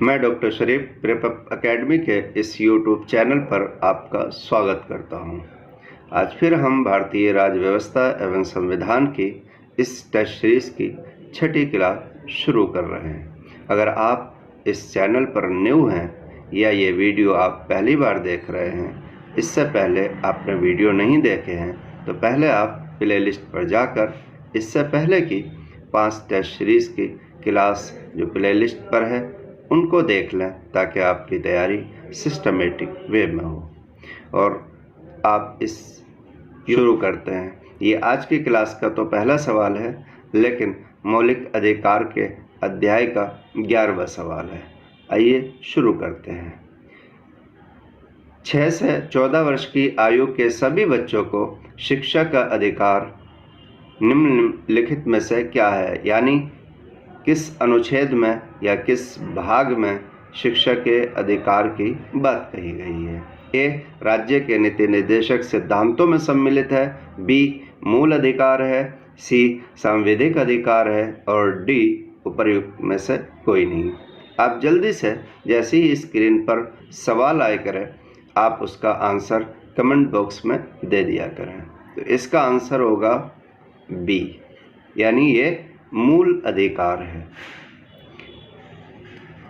मैं डॉक्टर शरीफ prep academy के इस यूट्यूब चैनल पर आपका स्वागत करता हूं। आज फिर हम भारतीय राज्य व्यवस्था एवं संविधान की इस टेस्ट सीरीज़ की छठी क्लास शुरू कर रहे हैं। अगर आप इस चैनल पर न्यू हैं या ये वीडियो आप पहली बार देख रहे हैं, इससे पहले आपने वीडियो नहीं देखे हैं, तो पहले आप प्लेलिस्ट पर जाकर इससे पहले की 5 टेस्ट सीरीज़ की क्लास जो प्लेलिस्ट पर है उनको देख लें, ताकि आपकी तैयारी सिस्टमेटिक वे में हो। और आप इस शुरू करते हैं। ये आज की क्लास का तो पहला सवाल है, लेकिन मौलिक अधिकार के अध्याय का 11वां सवाल है। आइए शुरू करते हैं। 6 से 14 वर्ष की आयु के सभी बच्चों को शिक्षा का अधिकार निम्नलिखित में से क्या है, यानी किस अनुच्छेद में या किस भाग में शिक्षा के अधिकार की बात कही गई है। ए, राज्य के नीति निर्देशक सिद्धांतों में सम्मिलित है। बी, मूल अधिकार है। सी, सांविधिक अधिकार है। और डी, उपर्युक्त में से कोई नहीं। आप जल्दी से जैसे ही स्क्रीन पर सवाल आए करें, आप उसका आंसर कमेंट बॉक्स में दे दिया करें। तो इसका आंसर होगा बी, यानी ये मूल अधिकार है।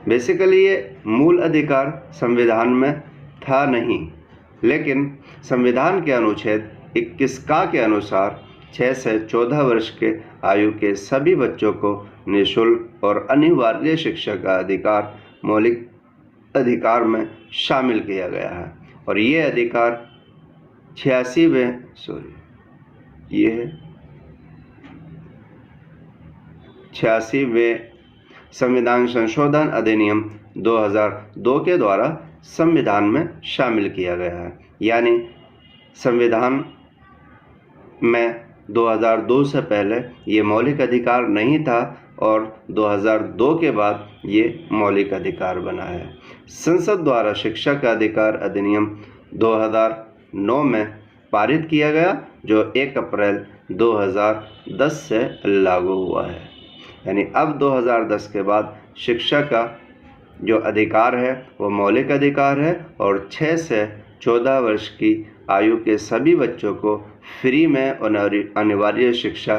बेसिकली ये मूल अधिकार संविधान में था नहीं, लेकिन संविधान के अनुच्छेद 21 का के अनुसार 6 से 14 वर्ष के आयु के सभी बच्चों को निःशुल्क और अनिवार्य शिक्षा का अधिकार मौलिक अधिकार में शामिल किया गया है। और ये अधिकार 86वें संविधान संशोधन अधिनियम 2002 के द्वारा संविधान में शामिल किया गया है। यानी संविधान में 2002 से पहले ये मौलिक अधिकार नहीं था और 2002 के बाद ये मौलिक अधिकार बना है। संसद द्वारा शिक्षा का अधिकार अधिनियम 2009 में पारित किया गया, जो 1 अप्रैल 2010 से लागू हुआ है। यानी अब 2010 के बाद शिक्षा का जो अधिकार है वो मौलिक अधिकार है और 6 से 14 वर्ष की आयु के सभी बच्चों को फ्री में अनिवार्य शिक्षा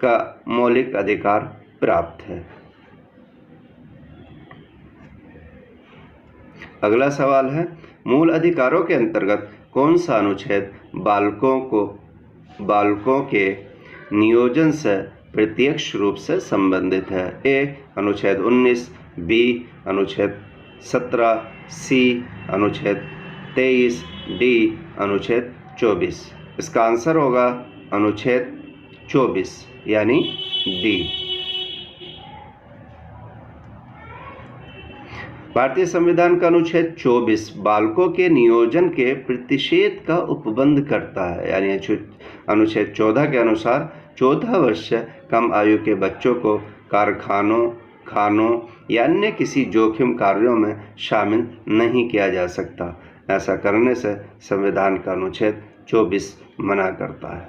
का मौलिक अधिकार प्राप्त है। अगला सवाल है, मूल अधिकारों के अंतर्गत कौन सा अनुच्छेद बालकों के नियोजन से प्रत्यक्ष रूप से संबंधित है। ए, अनुच्छेद 19। बी, अनुच्छेद 17। सी, अनुच्छेद 23। डी, अनुच्छेद 24। इसका आंसर होगा अनुच्छेद 24, यानी डी। भारतीय संविधान का अनुच्छेद 24 बालकों के नियोजन के प्रतिषेध का उपबंध करता है। यानी अनुच्छेद 14 के अनुसार 14 वर्ष से कम आयु के बच्चों को कारखानों, खानों या अन्य किसी जोखिम कार्यों में शामिल नहीं किया जा सकता। ऐसा करने से संविधान का अनुच्छेद 24 मना करता है।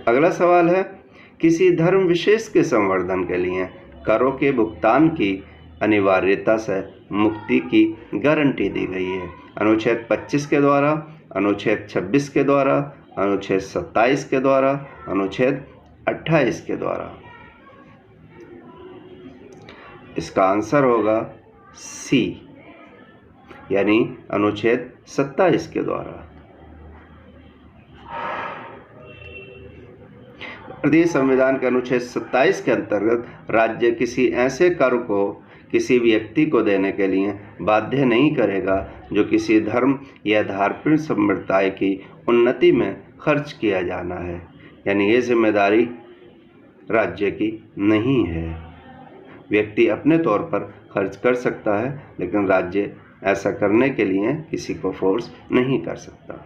अगला सवाल है, किसी धर्म विशेष के संवर्धन के लिए करों के भुगतान की अनिवार्यता से मुक्ति की गारंटी दी गई है। अनुच्छेद 25 के द्वारा, अनुच्छेद 26 के द्वारा, अनुच्छेद 27 के द्वारा, अनुच्छेद 28 के द्वारा। इसका आंसर होगा सी, यानी अनुच्छेद 27 के द्वारा। भारतीय संविधान के अनुच्छेद 27 के अंतर्गत राज्य किसी ऐसे कर को किसी व्यक्ति को देने के लिए बाध्य नहीं करेगा जो किसी धर्म या धार्मिक संप्रदाय की उन्नति में खर्च किया जाना है। यानी ये जिम्मेदारी राज्य की नहीं है। व्यक्ति अपने तौर पर खर्च कर सकता है, लेकिन राज्य ऐसा करने के लिए किसी को फोर्स नहीं कर सकता।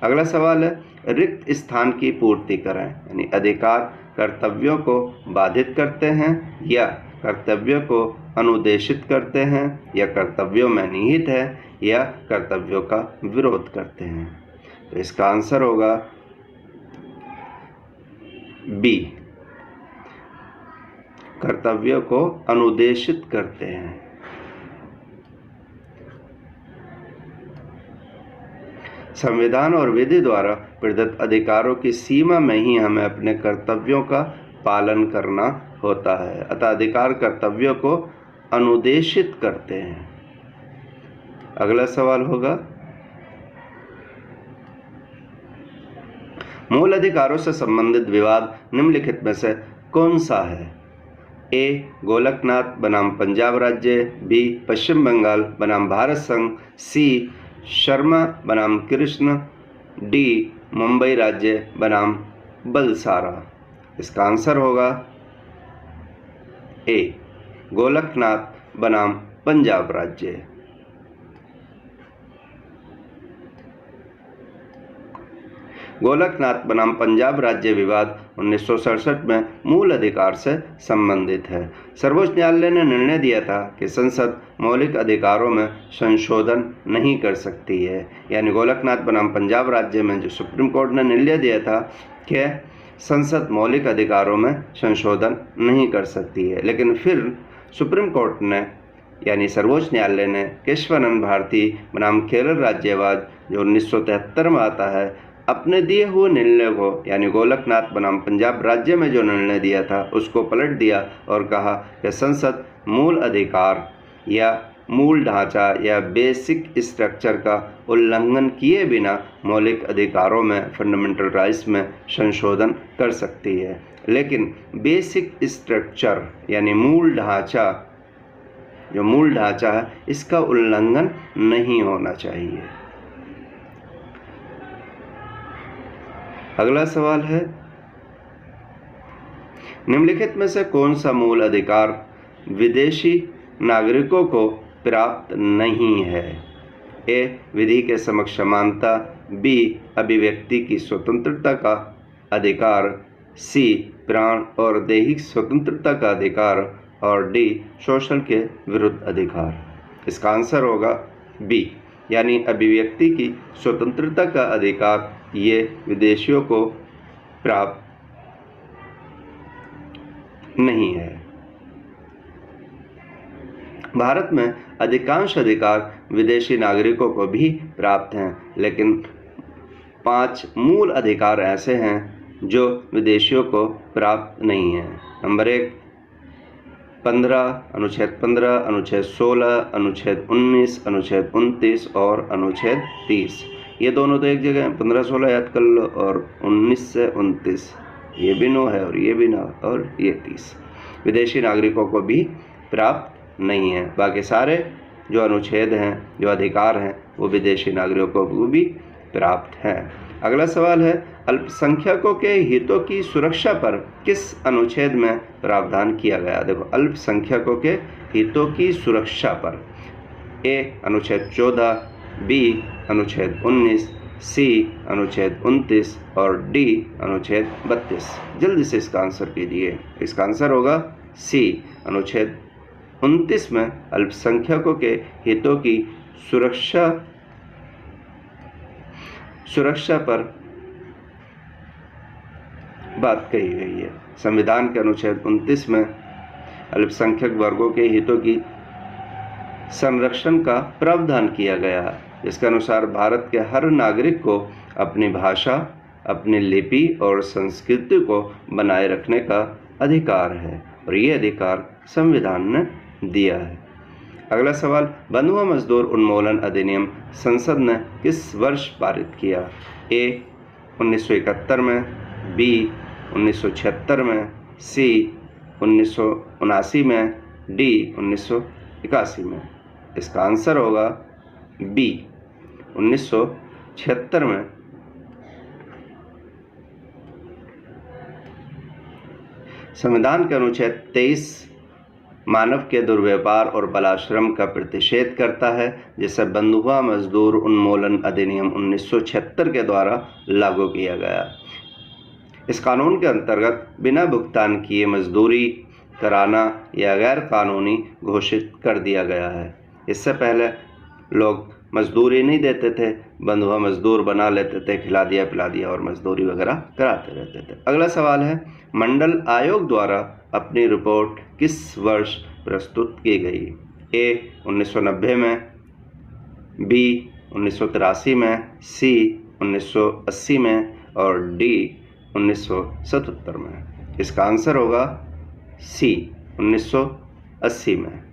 अगला सवाल है, रिक्त स्थान की पूर्ति करें। यानी अधिकार कर्तव्यों को बाधित करते हैं या कर्तव्यों को अनुदेशित करते हैं या कर्तव्यों में निहित है या कर्तव्यों का विरोध करते हैं। तो इसका आंसर होगा बी, कर्तव्यों को अनुदेशित करते हैं। संविधान और विधि द्वारा प्रदत्त अधिकारों की सीमा में ही हमें अपने कर्तव्यों का पालन करना होता है, अतः अधिकार कर्तव्यों को अनुदेशित करते हैं। अगला सवाल होगा, मूल अधिकारों से संबंधित विवाद निम्नलिखित में से कौन सा है? ए. गोलकनाथ बनाम पंजाब राज्य, बी. पश्चिम बंगाल बनाम भारत संघ, सी. शर्मा बनाम कृष्ण, डी. मुंबई राज्य बनाम बलसारा। इसका आंसर होगा ए. गोलकनाथ बनाम पंजाब राज्य। गोलकनाथ बनाम पंजाब राज्य विवाद 1967 में मूल अधिकार से संबंधित है। सर्वोच्च न्यायालय ने निर्णय दिया था कि संसद मौलिक अधिकारों में संशोधन नहीं कर सकती है। यानी गोलकनाथ बनाम पंजाब राज्य में जो सुप्रीम कोर्ट ने निर्णय दिया था कि संसद मौलिक अधिकारों में संशोधन नहीं कर सकती है, लेकिन फिर सुप्रीम कोर्ट ने यानी सर्वोच्च न्यायालय ने केशवानंद भारती बनाम केरल राज्यवाद जो 1973 में आता है, अपने दिए हुए निर्णय को यानी गोलकनाथ बनाम पंजाब राज्य में जो निर्णय दिया था उसको पलट दिया और कहा कि संसद मूल अधिकार या मूल ढांचा या बेसिक स्ट्रक्चर का उल्लंघन किए बिना मौलिक अधिकारों में फंडामेंटल राइट्स में संशोधन कर सकती है, लेकिन बेसिक स्ट्रक्चर यानी मूल ढांचा, जो मूल ढांचा है इसका उल्लंघन नहीं होना चाहिए। अगला सवाल है, निम्नलिखित में से कौन सा मूल अधिकार विदेशी नागरिकों को प्राप्त नहीं है? ए. विधि के समक्ष समानता, बी. अभिव्यक्ति की स्वतंत्रता का अधिकार, सी. प्राण और दैहिक स्वतंत्रता का अधिकार और डी. शोषण के विरुद्ध अधिकार। इसका आंसर होगा बी, यानी अभिव्यक्ति की स्वतंत्रता का अधिकार ये विदेशियों को प्राप्त नहीं है। भारत में अधिकांश अधिकार विदेशी नागरिकों को भी प्राप्त हैं, लेकिन 5 मूल अधिकार ऐसे हैं जो विदेशियों को प्राप्त नहीं हैं। नंबर 1, 15, अनुच्छेद 15, अनुच्छेद 16, अनुच्छेद 19, अनुच्छेद 29 और अनुच्छेद 30। ये दोनों तो एक जगह हैं, 15-16 याद कर लो और 19 से 29, ये भी नो है और ये भी ना और ये 30 विदेशी नागरिकों को भी प्राप्त नहीं है। बाकी सारे जो अनुच्छेद हैं, जो अधिकार हैं, वो विदेशी नागरिकों को भी प्राप्त हैं। अगला सवाल है, अल्पसंख्यकों के हितों की सुरक्षा पर किस अनुच्छेद में प्रावधान किया गया? देखो, अल्पसंख्यकों के हितों की सुरक्षा पर ए. अनुच्छेद 14, बी. अनुच्छेद 19, सी. अनुच्छेद 29 और डी. अनुच्छेद 32। जल्दी से इसका आंसर कीजिए। इसका आंसर होगा सी। अनुच्छेद 29 में अल्पसंख्यकों के हितों की सुरक्षा पर बात कही गई है। संविधान के अनुच्छेद 29 में अल्पसंख्यक वर्गों के हितों की संरक्षण का प्रावधान किया गया है, जिसके अनुसार भारत के हर नागरिक को अपनी भाषा, अपनी लिपि और संस्कृति को बनाए रखने का अधिकार है और ये अधिकार संविधान ने दिया है। अगला सवाल, बंधुआ मजदूर उन्मूलन अधिनियम संसद ने किस वर्ष पारित किया? ए. 1971 में, बी. 1976 में, सी. 1979 में, डी. 1981 में। इसका आंसर होगा बी. 1976 में। संविधान के अनुच्छेद 23 मानव के दुर्व्यवहार और बलाश्रम का प्रतिषेध करता है, जिसे बंधुआ मजदूर उन्मूलन अधिनियम 1976 के द्वारा लागू किया गया। इस कानून के अंतर्गत बिना भुगतान किए मजदूरी कराना या गैर कानूनी घोषित कर दिया गया है। इससे पहले लोग मजदूरी नहीं देते थे, बंधुआ मजदूर बना लेते थे, खिला दिया पिला दिया और मजदूरी वगैरह कराते रहते थे। अगला सवाल है, मंडल आयोग द्वारा अपनी रिपोर्ट किस वर्ष प्रस्तुत की गई? ए 1990 में, बी 1983 में, सी 1980 में और डी 1977 में। इसका आंसर होगा सी 1980 में।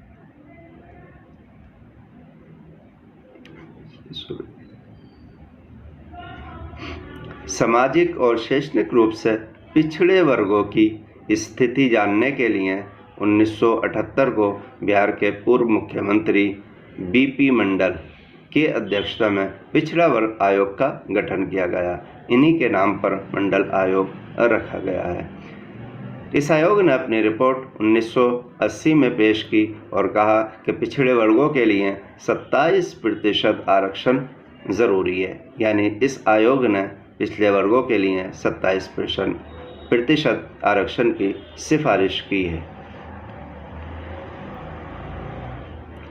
सामाजिक और शैक्षणिक रूप से पिछड़े वर्गों की स्थिति जानने के लिए 1978 को बिहार के पूर्व मुख्यमंत्री बीपी मंडल की अध्यक्षता में पिछड़ा वर्ग आयोग का गठन किया गया। इन्हीं के नाम पर मंडल आयोग रखा गया है। इस आयोग ने अपनी रिपोर्ट 1980 में पेश की और कहा कि पिछड़े वर्गों के लिए 27% आरक्षण ज़रूरी है। यानी इस आयोग ने पिछड़े वर्गों के लिए 27% आरक्षण की सिफारिश की है।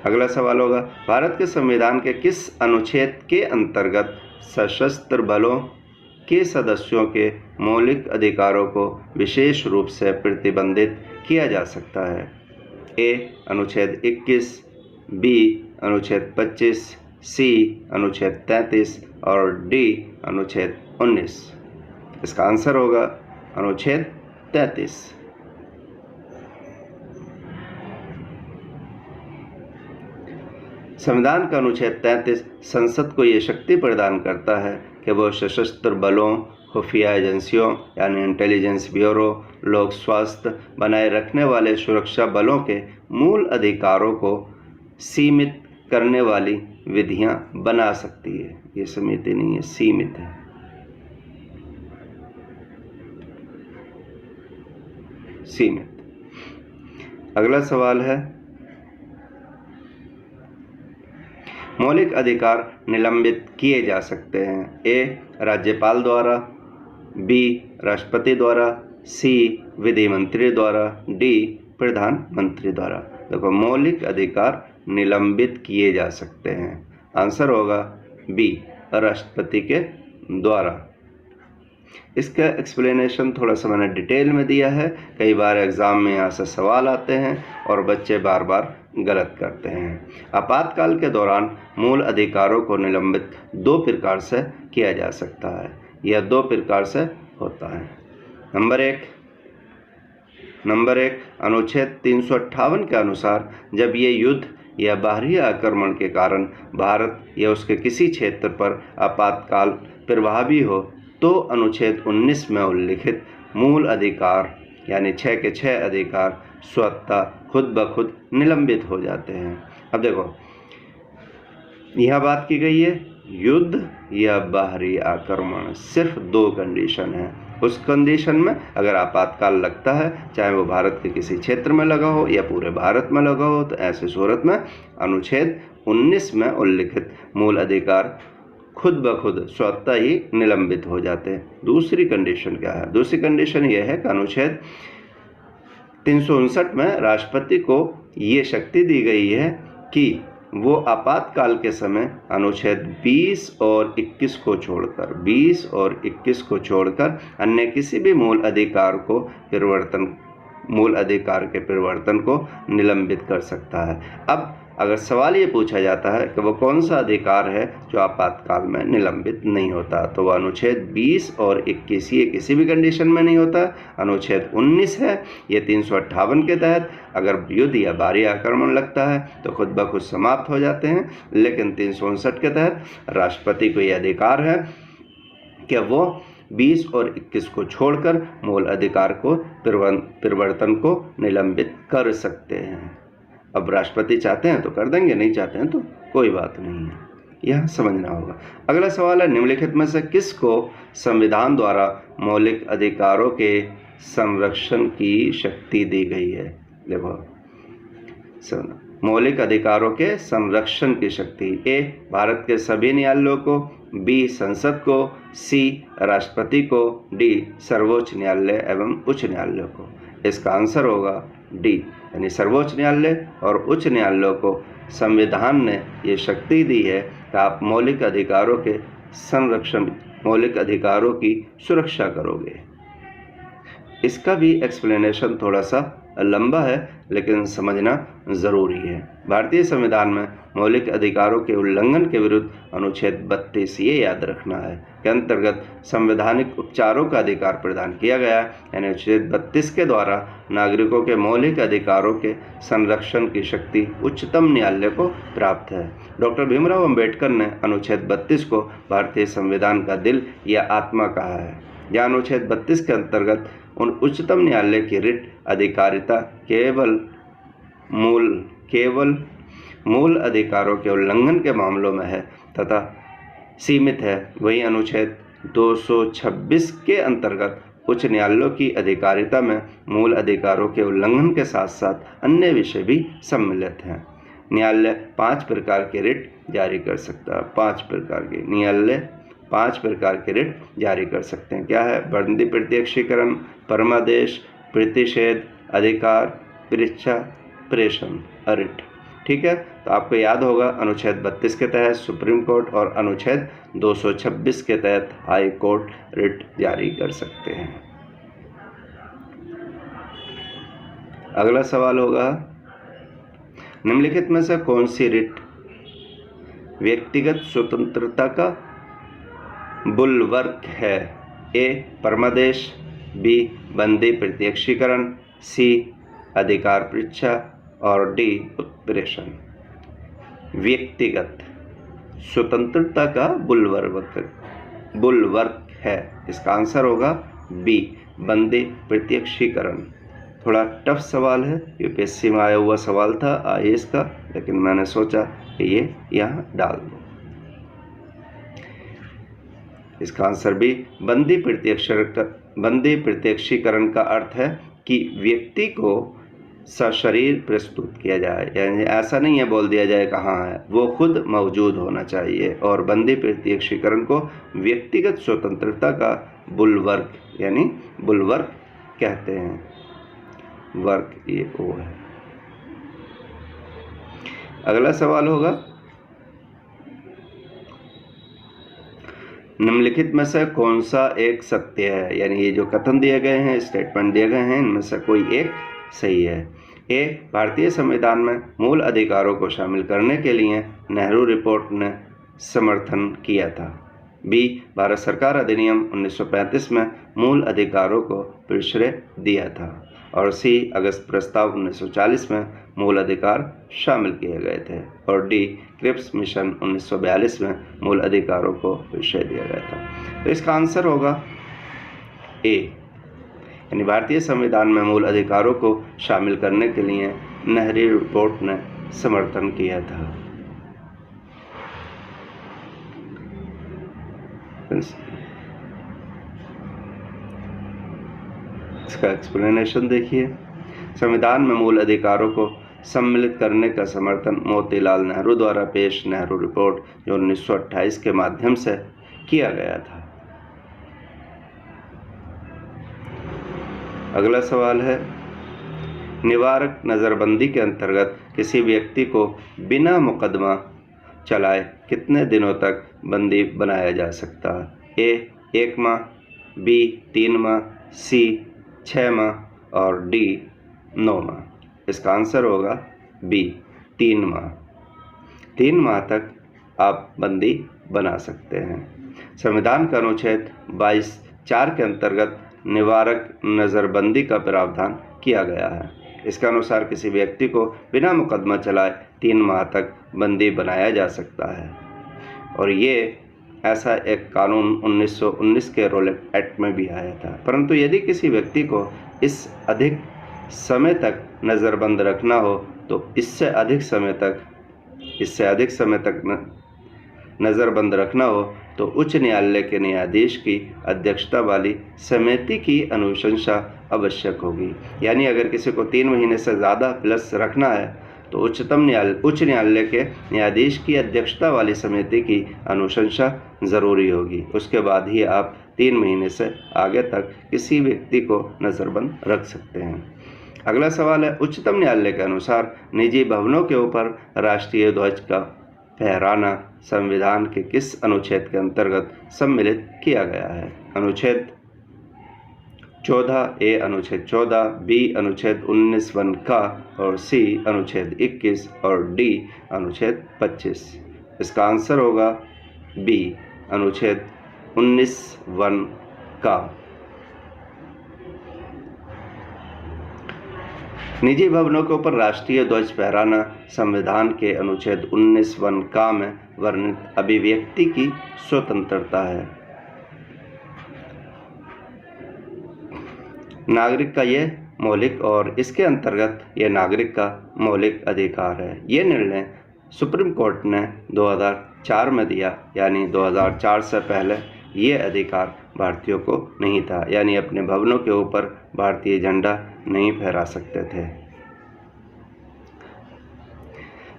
अगला सवाल होगा, भारत के संविधान के किस अनुच्छेद के अंतर्गत सशस्त्र बलों के सदस्यों के मौलिक अधिकारों को विशेष रूप से प्रतिबंधित किया जा सकता है? ए अनुच्छेद 21, बी अनुच्छेद 25, सी अनुच्छेद 33 और डी अनुच्छेद 19। इसका आंसर होगा अनुच्छेद 33। संविधान का अनुच्छेद 33 संसद को ये शक्ति प्रदान करता है कि वह सशस्त्र बलों, खुफिया एजेंसियों यानी इंटेलिजेंस ब्यूरो, लोक स्वास्थ्य बनाए रखने वाले सुरक्षा बलों के मूल अधिकारों को सीमित करने वाली विधियां बना सकती है। ये समिति नहीं है, सीमित है। सीमित। अगला सवाल है, मौलिक अधिकार निलंबित किए जा सकते हैं? ए राज्यपाल द्वारा, बी राष्ट्रपति द्वारा, सी विधि मंत्री द्वारा, डी प्रधानमंत्री द्वारा। देखो, मौलिक अधिकार निलंबित किए जा सकते हैं। आंसर होगा बी राष्ट्रपति के द्वारा। इसका एक्सप्लेनेशन थोड़ा सा मैंने डिटेल में दिया है। कई बार एग्ज़ाम में यहाँ से सवाल आते हैं और बच्चे बार बार गलत करते हैं। आपातकाल के दौरान मूल अधिकारों को निलंबित 2 प्रकार से किया जा सकता है। यह 2 प्रकार से होता है। नंबर एक अनुच्छेद 358 के अनुसार, जब ये युद्ध या बाहरी आक्रमण के कारण भारत या उसके किसी क्षेत्र पर आपातकाल प्रभावी हो तो अनुच्छेद 19 में उल्लिखित मूल अधिकार यानी 6 के 6 अधिकार स्वतः खुद ब खुद निलंबित हो जाते हैं। अब देखो, यह बात की गई है युद्ध या बाहरी आक्रमण, सिर्फ 2 कंडीशन है। उस कंडीशन में अगर आपातकाल लगता है, चाहे वो भारत के किसी क्षेत्र में लगा हो या पूरे भारत में लगा हो, तो ऐसी सूरत में अनुच्छेद 19 में उल्लिखित मूल अधिकार खुद ब खुद स्वतः ही निलंबित हो जाते हैं। दूसरी कंडीशन क्या है? दूसरी कंडीशन यह है कि अनुच्छेद 359 में राष्ट्रपति को ये शक्ति दी गई है कि वो आपातकाल के समय अनुच्छेद 20 और 21 को छोड़कर अन्य किसी भी मूल अधिकार के परिवर्तन को निलंबित कर सकता है। अब अगर सवाल ये पूछा जाता है कि वो कौन सा अधिकार है जो आपातकाल में निलंबित नहीं होता, तो वह अनुच्छेद 20 और 21, ये किसी भी कंडीशन में नहीं होता। अनुच्छेद 19 है, ये 358 के तहत अगर युद्ध या बाहरी आक्रमण लगता है तो खुद ब खुद समाप्त हो जाते हैं। लेकिन 359 के तहत राष्ट्रपति को ये अधिकार है कि वो 20 और 21 को छोड़कर मूल अधिकार को परिवर्तन को निलंबित कर सकते हैं। अब राष्ट्रपति चाहते हैं तो कर देंगे, नहीं चाहते हैं तो कोई बात नहीं है। यह समझना होगा। अगला सवाल है, निम्नलिखित में से किसको संविधान द्वारा मौलिक अधिकारों के संरक्षण की शक्ति दी गई है? देखो, मौलिक अधिकारों के संरक्षण की शक्ति, ए भारत के सभी न्यायालयों को, बी संसद को, सी राष्ट्रपति को, डी सर्वोच्च न्यायालय एवं उच्च न्यायालयों को। इसका आंसर होगा डी, यानी सर्वोच्च न्यायालय और उच्च न्यायालयों को संविधान ने ये शक्ति दी है कि आप मौलिक अधिकारों के संरक्षण, मौलिक अधिकारों की सुरक्षा करोगे। इसका भी एक्सप्लेनेशन थोड़ा सा लंबा है, लेकिन समझना ज़रूरी है। भारतीय संविधान में मौलिक अधिकारों के उल्लंघन के विरुद्ध अनुच्छेद 32 ये याद रखना है के अंतर्गत संवैधानिक उपचारों का अधिकार प्रदान किया गया है, यानी अनुच्छेद 32 के द्वारा नागरिकों के मौलिक अधिकारों के संरक्षण की शक्ति उच्चतम न्यायालय को प्राप्त है। डॉक्टर भीमराव अंबेडकर ने अनुच्छेद 32 को भारतीय संविधान का दिल या आत्मा कहा है। यह अनुच्छेद 32 के अंतर्गत उन उच्चतम न्यायालय की रिट अधिकारिता केवल मूल अधिकारों के उल्लंघन के मामलों में है तथा सीमित है। वहीं अनुच्छेद 226 के अंतर्गत उच्च न्यायालयों की अधिकारिता में मूल अधिकारों के उल्लंघन के साथ साथ अन्य विषय भी सम्मिलित हैं। न्यायालय 5 प्रकार के रिट जारी कर सकता है। 5 प्रकार के न्यायालय 5 प्रकार के रिट जारी कर सकते हैं। क्या है? बंदी प्रत्यक्षीकरण, परमादेश, प्रतिषेध, अधिकार, परीक्षा, प्रेषण, रिट। ठीक है, तो आपको याद होगा अनुच्छेद 32 के तहत सुप्रीम कोर्ट और अनुच्छेद 226 के तहत हाई कोर्ट रिट जारी कर सकते हैं। अगला सवाल होगा, निम्नलिखित में से कौन सी रिट व्यक्तिगत स्वतंत्रता का बुलवर्क है? ए परमादेश, बी बंदी प्रत्यक्षीकरण, सी अधिकार परीक्षा और डी उत्प्रेषण। व्यक्तिगत स्वतंत्रता का बुलवर्क है, इसका आंसर होगा बी बंदी प्रत्यक्षीकरण। थोड़ा टफ सवाल है, यूपीएससी में आया हुआ सवाल था आईएएस का, लेकिन मैंने सोचा कि ये यहाँ डाल दूँ। इसका आंसर भी बंदी प्रत्यक्षीकरण का अर्थ है कि व्यक्ति को सशरीर प्रस्तुत किया जाए, यानी ऐसा नहीं है बोल दिया जाए कहाँ है, वो खुद मौजूद होना चाहिए। और बंदी प्रत्यक्षीकरण को व्यक्तिगत स्वतंत्रता का बुलवर्क यानी बुलवर्क कहते हैं। वर्क ये ओ है। अगला सवाल होगा, निम्नलिखित में से कौन सा एक सत्य है? यानी ये जो कथन दिए गए हैं, स्टेटमेंट दिए गए हैं, इनमें से कोई एक सही है। ए भारतीय संविधान में मूल अधिकारों को शामिल करने के लिए नेहरू रिपोर्ट ने समर्थन किया था। बी भारत सरकार अधिनियम 1935 में मूल अधिकारों को प्रश्रय दिया था। और सी अगस्त प्रस्ताव 1940 में मूल अधिकार शामिल किए गए थे। और डी क्रिप्स मिशन 1942 में मूल अधिकारों को विषय दिया गया था। तो इसका आंसर होगा ए, यानी भारतीय संविधान में मूल अधिकारों को शामिल करने के लिए नेहरू रिपोर्ट ने समर्थन किया था। इसका एक्सप्लेनेशन देखिए। संविधान में मूल अधिकारों को सम्मिलित करने का समर्थन मोतीलाल नेहरू द्वारा पेश नेहरू रिपोर्ट जो 1928 के माध्यम से किया गया था। अगला सवाल है, निवारक नज़रबंदी के अंतर्गत किसी व्यक्ति को बिना मुकदमा चलाए कितने दिनों तक बंदी बनाया जा सकता है? ए 1 माह, बी 3 माह, सी 6 माह और डी 9 माह। इसका आंसर होगा बी 3 माह। 3 माह तक आप बंदी बना सकते हैं। संविधान का अनुच्छेद 22(4) के अंतर्गत निवारक नज़रबंदी का प्रावधान किया गया है। इसके अनुसार किसी व्यक्ति को बिना मुकदमा चलाए 3 माह तक बंदी बनाया जा सकता है। और ये ऐसा एक कानून 1919 के रोलेट एक्ट में भी आया था। परंतु यदि किसी व्यक्ति को इस अधिक समय तक नज़रबंद रखना हो तो इससे अधिक समय तक नज़रबंद रखना हो तो उच्च न्यायालय के न्यायाधीश की अध्यक्षता वाली समिति की अनुशंसा आवश्यक होगी। यानी अगर किसी को 3 महीने से ज़्यादा प्लस रखना है तो उच्च न्यायालय के न्यायाधीश की अध्यक्षता वाली समिति की अनुशंसा ज़रूरी होगी। उसके बाद ही आप 3 महीने से आगे तक किसी व्यक्ति को नज़रबंद रख सकते हैं। अगला सवाल है, उच्चतम न्यायालय के अनुसार निजी भवनों के ऊपर राष्ट्रीय ध्वज का फहराना संविधान के किस अनुच्छेद के अंतर्गत सम्मिलित किया गया है? अनुच्छेद 14 ए अनुच्छेद 14, बी अनुच्छेद 19(1) का, और सी अनुच्छेद 21 और डी अनुच्छेद 25। इसका आंसर होगा बी अनुच्छेद 19(1) का। निजी भवनों के ऊपर राष्ट्रीय ध्वज फहराना संविधान के अनुच्छेद 19(1) का में वर्णित अभिव्यक्ति की स्वतंत्रता है। नागरिक का यह मौलिक और इसके अंतर्गत यह नागरिक का मौलिक अधिकार है। ये निर्णय सुप्रीम कोर्ट ने 2004 में दिया, यानी 2004 से पहले ये अधिकार भारतीयों को नहीं था, यानी अपने भवनों के ऊपर भारतीय झंडा नहीं फहरा सकते थे।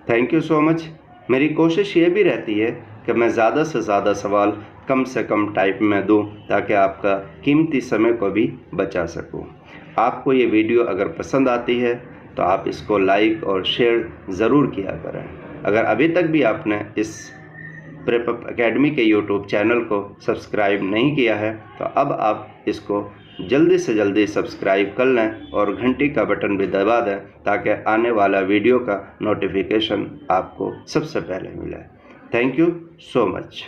Thank you so much. मेरी कोशिश ये भी रहती है कि मैं ज़्यादा से ज़्यादा सवाल कम से कम टाइप में दूं, ताकि आपका कीमती समय को भी बचा सकूं। आपको ये वीडियो अगर पसंद आती है तो आप इसको लाइक और शेयर ज़रूर किया करें। अगर अभी तक भी आपने इस प्रेपअप एकेडमी के यूट्यूब चैनल को सब्सक्राइब नहीं किया है तो अब आप इसको जल्दी से जल्दी सब्सक्राइब कर लें और घंटी का बटन भी दबा दें, ताकि आने वाला वीडियो का नोटिफिकेशन आपको सबसे पहले मिले। Thank you so much.